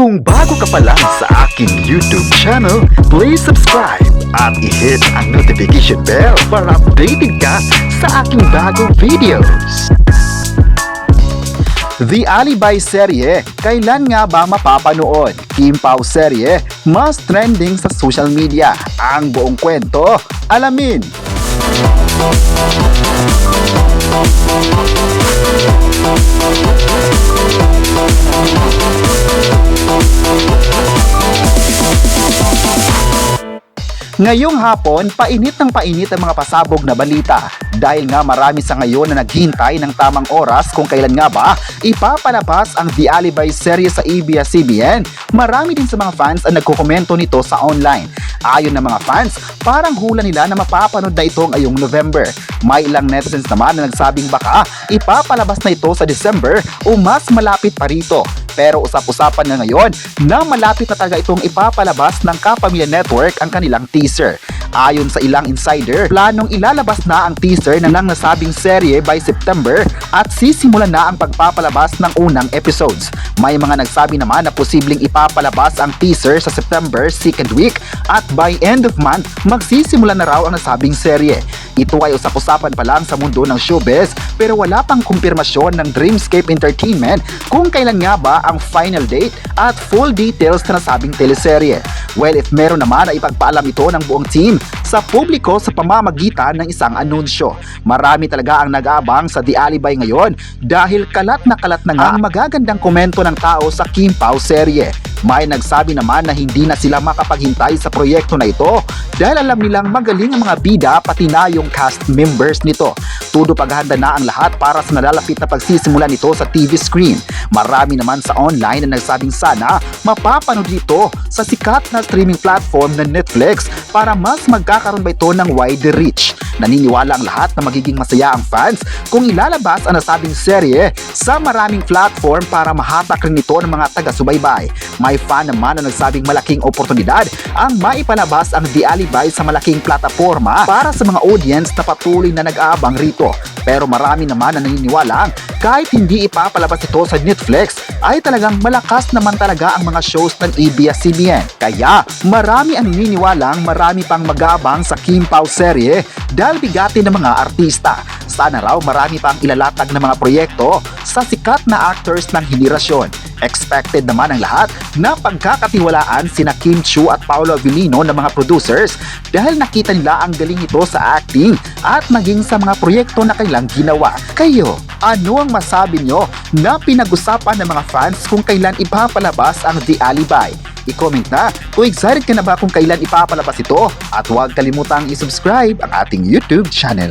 Kung bago ka pa lang sa aking YouTube channel, please subscribe at i-hit ang notification bell para updated ka sa aking bagong videos. The Alibay serye, kailan nga ba mapapanood? Kim Pao serye, mas trending sa social media. Ang buong kwento, alamin! Ngayong hapon, painit ng painit ang mga pasabog na balita dahil nga marami sa ngayon na naghihintay ng tamang oras kung kailan nga ba ipapalabas ang The Alibay serye sa ABS-CBN. Marami din sa mga fans ang nagkukomento nito sa online. Ayon ng mga fans, parang hula nila na mapapanood na ito ngayong November. May ilang netizens naman na nagsabing baka ipapalabas na ito sa December o mas malapit pa rito. Pero usap-usapan na ngayon na malapit na talaga itong ipapalabas ng Kapamilya Network ang kanilang teaser. Ayon sa ilang insider, planong ilalabas na ang teaser ng nasabing serye by September at sisimulan na ang pagpapalabas ng unang episodes. May mga nagsabi naman na posibleng ipapalabas ang teaser sa September 2nd week at by end of month, magsisimula na raw ang nasabing serye. Ito ay usap-usapan pa lang sa mundo ng showbiz pero wala pang kumpirmasyon ng Dreamscape Entertainment kung kailan nga ba ang final date at full details na nasabing teleserye. Well, if meron naman ay ipagpaalam ito ng buong team sa publiko sa pamamagitan ng isang anunsyo. Marami talaga ang nag-aabang sa The Alibay ngayon dahil kalat na nga ang magagandang komento ng tao sa Kim Pao serye. May nagsabi naman na hindi na sila makapaghintay sa proyekto na ito dahil alam nilang magaling ang mga bida pati na yung cast members nito. Tudo paghahanda na ang lahat para sa nalalapit na pagsisimula nito sa TV screen. Marami naman sa online na nagsabing sana mapapanood ito sa sikat na streaming platform na Netflix para mas magkakaroon ba ito ng wide reach. Naniniwala ang lahat na magiging masaya ang fans kung ilalabas ang nasabing serye sa maraming platform para mahatak rin ito ng mga taga-subaybay. May fan naman na nagsabing malaking oportunidad ang maipalabas ang The Alibay sa malaking plataforma para sa mga audience na patuloy na nag-aabang rito. Pero marami naman na naniniwalang kahit hindi ipapalabas ito sa Netflix ay talagang malakas naman talaga ang mga shows ng ABS-CBN. Kaya marami ang naniniwalang marami pang mag-aabang sa Kim Pao serye dahil bigatin ng mga artista. Sana raw marami pang ilalatag na mga proyekto sa sikat na actors ng henerasyon. Expected naman ang lahat na pagkakatiwalaan sina Kim Chiu at Paolo Avellino ng mga producers dahil nakita nila ang galing ito sa acting at maging sa mga proyekto na kailang ginawa. Kayo, ano ang masabi nyo na pinag-usapan ng mga fans kung kailan ipapalabas ang The Alibay? I-comment na kung excited ka na ba kung kailan ipapalabas ito at huwag kalimutang i-subscribe ang ating YouTube channel.